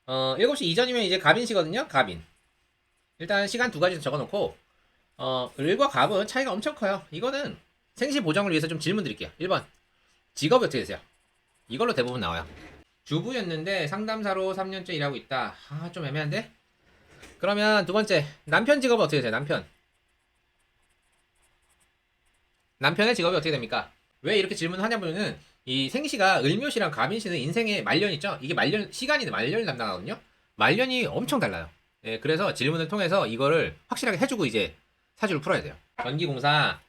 7시 이전이면 이제 갑인시거든요. 갑인. 일단 시간 두 가지 적어놓고 을과 갑은 차이가 엄청 커요. 이거는 생시 보정을 위해서 좀 질문 드릴게요. 1번. 직업이 어떻게 되세요? 이걸로 대부분 나와요. 주부였는데 상담사로 3년째 일하고 있다. 아, 좀 애매한데? 그러면 두 번째. 남편 직업은 어떻게 되세요? 남편. 남편의 직업이 어떻게 됩니까? 왜 이렇게 질문을 하냐면은 이 생시가 을묘시랑 갑인시는 인생의 말년 있죠? 이게 말년 시간이 말년을 담당하거든요. 말년이 엄청 달라요. 예, 그래서 질문을 통해서 이거를 확실하게 해주고 이제 사주를 풀어야 돼요. 전기공사.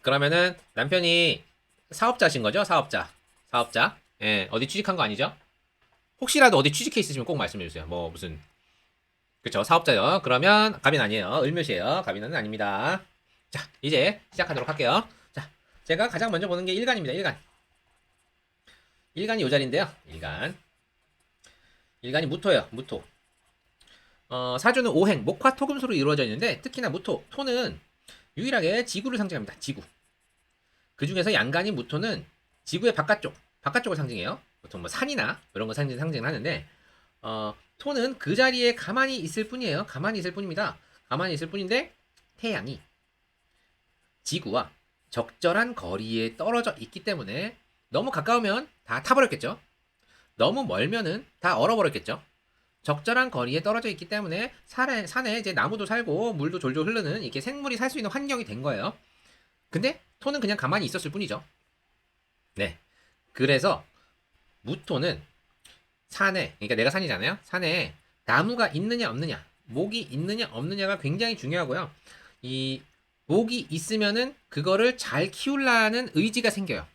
그러면은 남편이 사업자신 거죠? 사업자. 사업자. 예, 어디 취직한 거 아니죠? 혹시라도 어디 취직해 있으시면 꼭 말씀해 주세요. 뭐 무슨 그쵸, 사업자요. 그러면 갑인 아니에요. 을묘시예요. 갑인은 아닙니다. 자, 이제 시작하도록 할게요. 자, 제가 가장 먼저 보는 게 일간입니다. 일간. 일간이 요 자리인데요. 일간. 일간이 무토예요. 무토. 사주는 오행, 목화, 토금수로 이루어져 있는데 특히나 무토, 토는 유일하게 지구를 상징합니다. 지구. 그 중에서 양간이 무토는 지구의 바깥쪽을 상징해요. 보통 뭐 산이나 이런 거 상징을 하는데 토는 그 자리에 가만히 있을 뿐이에요. 가만히 있을 뿐입니다. 가만히 있을 뿐인데 태양이 지구와 적절한 거리에 떨어져 있기 때문에 너무 가까우면 다 타버렸겠죠. 너무 멀면은 다 얼어버렸겠죠. 적절한 거리에 떨어져 있기 때문에 산에 이제 나무도 살고 물도 졸졸 흐르는 이렇게 생물이 살 수 있는 환경이 된 거예요. 근데 토는 그냥 가만히 있었을 뿐이죠. 네. 그래서 무토는 산에, 그러니까 내가 산이잖아요. 산에 나무가 있느냐 없느냐, 목이 있느냐 없느냐가 굉장히 중요하고요. 이 목이 있으면은 그거를 잘 키우려는 의지가 생겨요.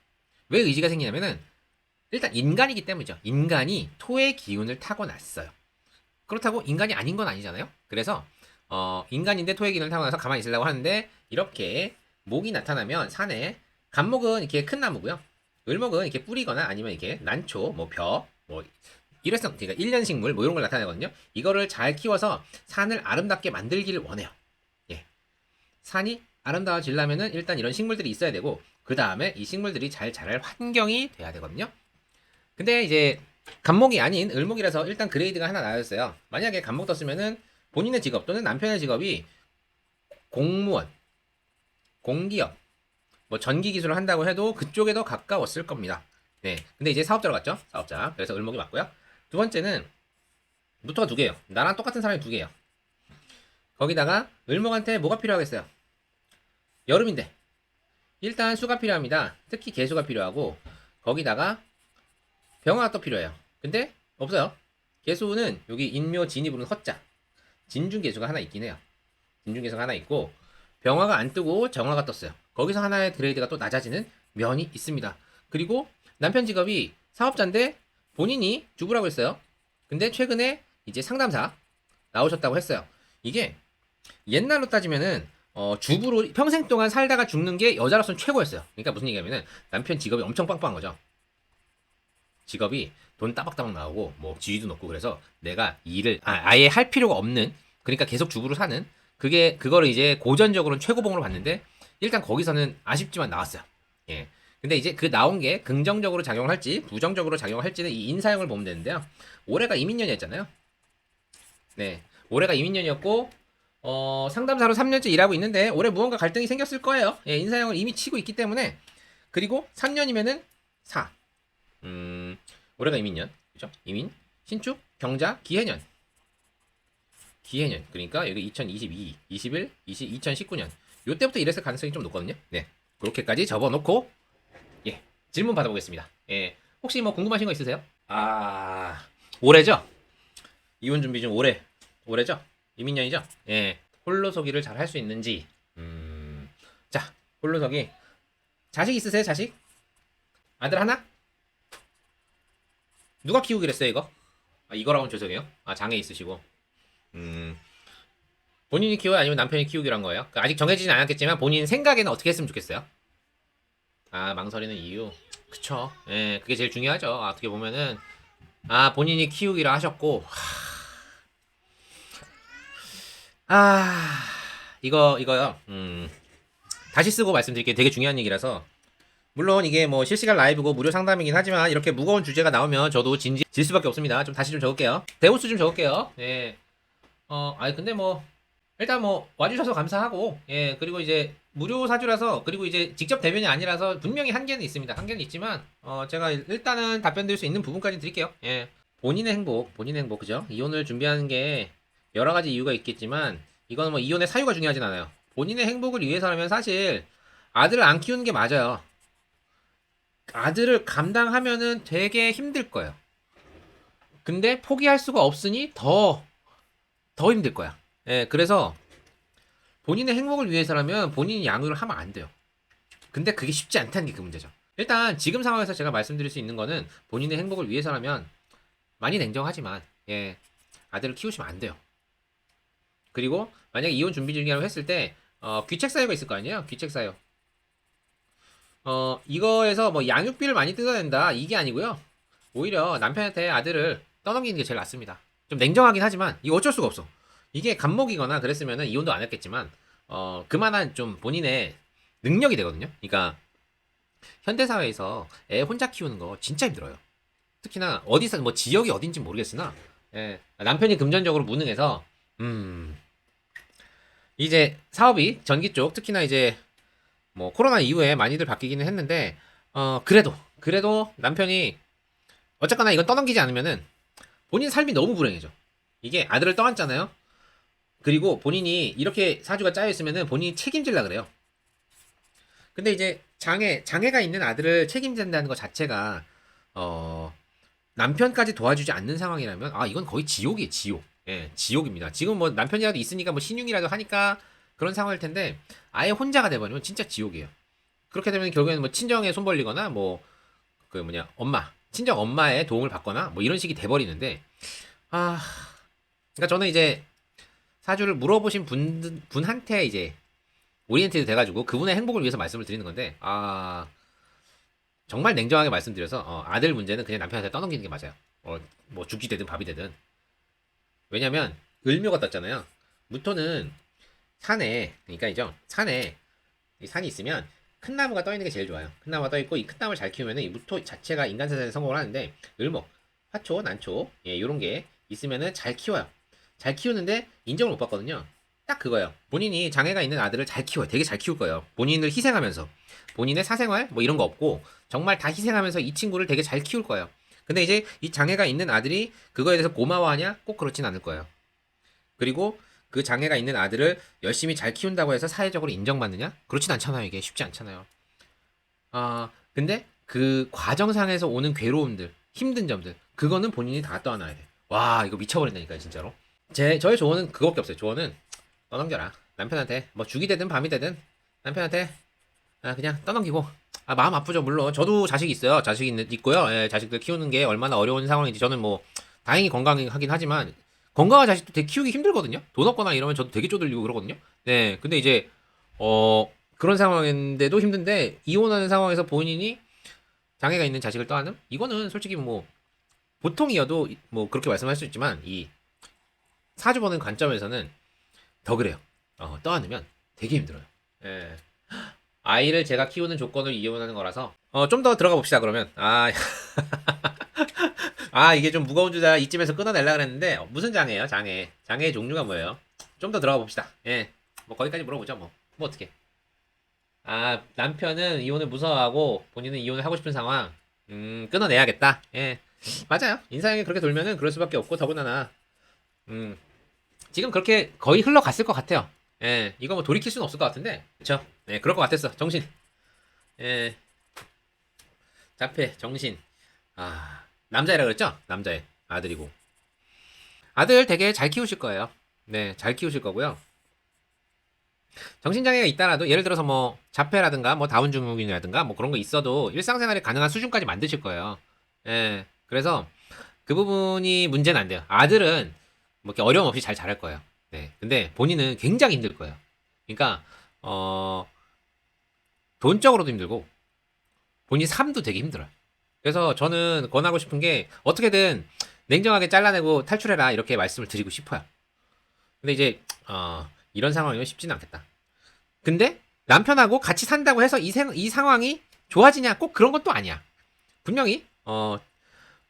왜 의지가 생기냐면은 일단 인간이기 때문이죠. 인간이 토의 기운을 타고났어요. 그렇다고 인간이 아닌 건 아니잖아요. 그래서 인간인데 토의 기운을 타고나서 가만히 있으려고 하는데 이렇게 목이 나타나면 산에 간목은 이렇게 큰 나무고요. 을목은 이렇게 뿌리거나 아니면 이렇게 난초, 뭐 벼, 뭐 일회성, 그러니까 일년식물 뭐 이런 걸 나타내거든요. 이거를 잘 키워서 산을 아름답게 만들기를 원해요. 예. 산이 아름다워지려면은 일단 이런 식물들이 있어야 되고 그 다음에 이 식물들이 잘 자랄 환경이 돼야 되거든요. 근데 이제 간목이 아닌 을목이라서 일단 그레이드가 하나 나왔어요. 만약에 간목 떴으면은 본인의 직업 또는 남편의 직업이 공무원, 공기업, 뭐 전기 기술을 한다고 해도 그쪽에 더 가까웠을 겁니다. 네. 근데 이제 사업자로 갔죠. 사업자. 그래서 을목이 맞고요. 두 번째는 무토가 두 개예요. 나랑 똑같은 사람이 두 개예요. 거기다가 을목한테 뭐가 필요하겠어요? 여름인데 일단 수가 필요합니다. 특히 개수가 필요하고 거기다가 병화가 또 필요해요. 근데 없어요. 개수는 여기 인묘 진이 부른 허자 진중개수가 하나 있긴 해요. 진중개수가 하나 있고 병화가 안 뜨고 정화가 떴어요. 거기서 하나의 그레이드가 또 낮아지는 면이 있습니다. 그리고 남편 직업이 사업자인데 본인이 주부라고 했어요. 근데 최근에 이제 상담사 나오셨다고 했어요. 이게 옛날로 따지면은 주부로 평생 동안 살다가 죽는 게 여자로서는 최고였어요. 그러니까 무슨 얘기냐면은 남편 직업이 엄청 빵빵한 거죠. 직업이 돈 따박따박 나오고 뭐 지위도 높고 그래서 내가 일을 아예 할 필요가 없는 그러니까 계속 주부로 사는 그게 그거를 이제 고전적으로는 최고봉으로 봤는데 일단 거기서는 아쉽지만 나왔어요. 예. 근데 이제 그 나온 게 긍정적으로 작용을 할지 부정적으로 작용을 할지는 이 인사형을 보면 되는데요. 올해가 이민년이었잖아요. 네. 올해가 이민년이었고 상담사로 3년째 일하고 있는데 올해 무언가 갈등이 생겼을 거예요. 예, 인사형을 이미 치고 있기 때문에 그리고 3년이면은 4. 음, 올해가 이민년, 그죠? 이민, 신축, 경자, 기해년, 기해년. 그러니까 여기 2022, 21, 20, 2019년. 요때부터 이랬을 가능성이 좀 높거든요. 네, 그렇게까지 접어놓고 예, 질문 받아보겠습니다. 예, 혹시 뭐 궁금하신 거 있으세요? 올해죠? 이혼 준비 중 올해죠? 이민년이죠? 예, 홀로서기를 잘 할 수 있는지. 자, 홀로서기. 자식 있으세요? 자식? 아들 하나? 누가 키우기로 했어요, 이거? 이거라고는 죄송해요. 장애 있으시고. 음, 본인이 키워요? 아니면 남편이 키우기로 한 거예요? 아직 정해지진 않았겠지만 본인 생각에는 어떻게 했으면 좋겠어요? 망설이는 이유. 그쵸. 예, 그게 제일 중요하죠. 어떻게 보면은, 본인이 키우기로 하셨고, 이거요. 다시 쓰고 말씀드릴게요. 되게 중요한 얘기라서. 물론 이게 뭐 실시간 라이브고 무료 상담이긴 하지만 이렇게 무거운 주제가 나오면 저도 질 수밖에 없습니다. 좀 다시 좀 적을게요. 대호수 좀 적을게요. 예. 아니 근데 뭐 일단 뭐 와주셔서 감사하고 예 그리고 이제 무료 사주라서 그리고 이제 직접 대변이 아니라서 분명히 한계는 있습니다. 한계는 있지만 제가 일단은 답변 드릴 수 있는 부분까지 드릴게요. 예. 본인의 행복 그죠? 이혼을 준비하는 게 여러 가지 이유가 있겠지만 이거는 뭐 이혼의 사유가 중요하진 않아요. 본인의 행복을 위해서라면 사실 아들을 안 키우는 게 맞아요. 아들을 감당하면은 되게 힘들 거예요. 근데 포기할 수가 없으니 더 힘들 거야. 예, 그래서 본인의 행복을 위해서라면 본인이 양육을 하면 안 돼요. 근데 그게 쉽지 않다는 게 그 문제죠. 일단 지금 상황에서 제가 말씀드릴 수 있는 거는 본인의 행복을 위해서라면 많이 냉정하지만 예, 아들을 키우시면 안 돼요. 그리고 만약에 이혼 준비 중이라고 했을 때 귀책 사유가 있을 거 아니에요? 귀책 사유. 이거에서 뭐 양육비를 많이 뜯어낸다 이게 아니고요. 오히려 남편한테 아들을 떠넘기는 게 제일 낫습니다. 좀 냉정하긴 하지만 이거 어쩔 수가 없어. 이게 간목이거나 그랬으면은 이혼도 안 했겠지만 그만한 좀 본인의 능력이 되거든요. 그러니까 현대 사회에서 애 혼자 키우는 거 진짜 힘들어요. 특히나 어디서 뭐 지역이 어딘지 모르겠으나 예, 남편이 금전적으로 무능해서 이제 사업이 전기 쪽 특히나 이제 뭐 코로나 이후에 많이들 바뀌기는 했는데 그래도 남편이 어쨌거나 이건 떠넘기지 않으면은 본인 삶이 너무 불행해져. 이게 아들을 떠안잖아요. 그리고 본인이 이렇게 사주가 짜여 있으면은 본인이 책임질라 그래요. 근데 이제 장애가 있는 아들을 책임진다는 것 자체가 남편까지 도와주지 않는 상황이라면 이건 거의 지옥이에요, 지옥. 예, 지옥입니다. 지금 뭐 남편이라도 있으니까 뭐 신용이라도 하니까 그런 상황일 텐데 아예 혼자가 돼버리면 진짜 지옥이에요. 그렇게 되면 결국에는 뭐 친정에 손 벌리거나 뭐 그 뭐냐 친정 엄마의 도움을 받거나 뭐 이런 식이 돼버리는데 아 그러니까 저는 이제 사주를 물어보신 분한테 이제 오리엔티드 돼가지고 그분의 행복을 위해서 말씀을 드리는 건데 정말 냉정하게 말씀드려서 아들 문제는 그냥 남편한테 떠넘기는 게 맞아요. 뭐 죽지 되든 밥이 되든 왜냐면 을묘가 떴잖아요. 무토는 산에 그러니까 이죠 산에 이 산이 있으면 큰 나무가 떠 있는 게 제일 좋아요. 큰 나무가 떠 있고 이 큰 나무를 잘 키우면 이 무토 자체가 인간 세상에 성공을 하는데 을목, 화초, 난초 이런 게 있으면은 잘 키워요. 잘 키우는데 인정을 못 받거든요. 딱 그거예요. 본인이 장애가 있는 아들을 잘 키워요. 되게 잘 키울 거예요. 본인을 희생하면서 본인의 사생활 뭐 이런 거 없고 정말 다 희생하면서 이 친구를 되게 잘 키울 거예요. 근데 이제 이 장애가 있는 아들이 그거에 대해서 고마워하냐? 꼭 그렇진 않을 거예요. 그리고 그 장애가 있는 아들을 열심히 잘 키운다고 해서 사회적으로 인정받느냐? 그렇진 않잖아요. 이게 쉽지 않잖아요. 근데 그 과정상에서 오는 괴로움들, 힘든 점들, 그거는 본인이 다 떠안아야 돼. 와, 이거 미쳐버린다니까요, 진짜로. 저의 조언은 그거밖에 없어요. 조언은 떠넘겨라. 남편한테 뭐 죽이 되든 밤이 되든 남편한테 그냥 떠넘기고 마음 아프죠. 물론 저도 자식이 있어요. 있고요. 예, 자식들 키우는 게 얼마나 어려운 상황인지 저는 뭐 다행히 건강하긴 하지만 건강한 자식도 되게 키우기 힘들거든요. 돈 없거나 이러면 저도 되게 쪼들리고 그러거든요. 네, 근데 이제 그런 상황인데도 힘든데 이혼하는 상황에서 본인이 장애가 있는 자식을 떠안음? 이거는 솔직히 뭐 보통이어도 뭐 그렇게 말씀할 수 있지만 이 사주 보는 관점에서는 더 그래요. 떠안으면 되게 힘들어요. 예. 아이를 제가 키우는 조건을 이혼하는 거라서 좀 더 들어가 봅시다 그러면 이게 좀 무거운 주자 이쯤에서 끊어내려 그랬는데 무슨 장애예요? 장애의 종류가 뭐예요? 좀 더 들어가 봅시다. 예. 뭐 거기까지 물어보죠 뭐 어떻게 남편은 이혼을 무서워하고 본인은 이혼을 하고 싶은 상황 끊어내야겠다. 예. 맞아요. 인상이 그렇게 돌면은 그럴 수밖에 없고 더군다나 지금 그렇게 거의 흘러갔을 것 같아요. 예, 이거 뭐 돌이킬 수는 없을 것 같은데, 그쵸? 예, 그럴 것 같았어. 정신. 예, 자폐, 정신. 남자애라 그랬죠? 남자애. 아들이고. 아들 되게 잘 키우실 거예요. 네, 잘 키우실 거고요. 정신장애가 있다라도, 예를 들어서 뭐, 자폐라든가, 뭐, 다운증후군이라든가, 뭐 그런 거 있어도 일상생활이 가능한 수준까지 만드실 거예요. 예, 그래서 그 부분이 문제는 안 돼요. 아들은 뭐 이렇게 어려움 없이 잘 자랄 거예요. 네. 근데 본인은 굉장히 힘들 거예요. 그러니까 돈적으로도 힘들고 본인 삶도 되게 힘들어요. 그래서 저는 권하고 싶은 게 어떻게든 냉정하게 잘라내고 탈출해라 이렇게 말씀을 드리고 싶어요. 근데 이제 이런 상황이면 쉽지는 않겠다. 근데 남편하고 같이 산다고 해서 이 상황이 좋아지냐 꼭 그런 것도 아니야. 분명히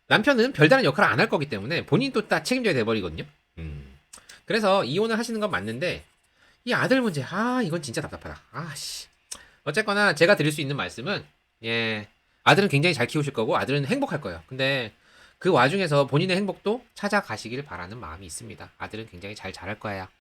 남편은 별다른 역할을 안 할 거기 때문에 본인도 딱 책임져야 돼버리거든요. 그래서 이혼을 하시는 건 맞는데 이 아들 문제, 이건 진짜 답답하다. 씨. 어쨌거나 제가 드릴 수 있는 말씀은, 예, 아들은 굉장히 잘 키우실 거고 아들은 행복할 거예요. 근데 그 와중에서 본인의 행복도 찾아가시길 바라는 마음이 있습니다. 아들은 굉장히 잘 자랄 거예요.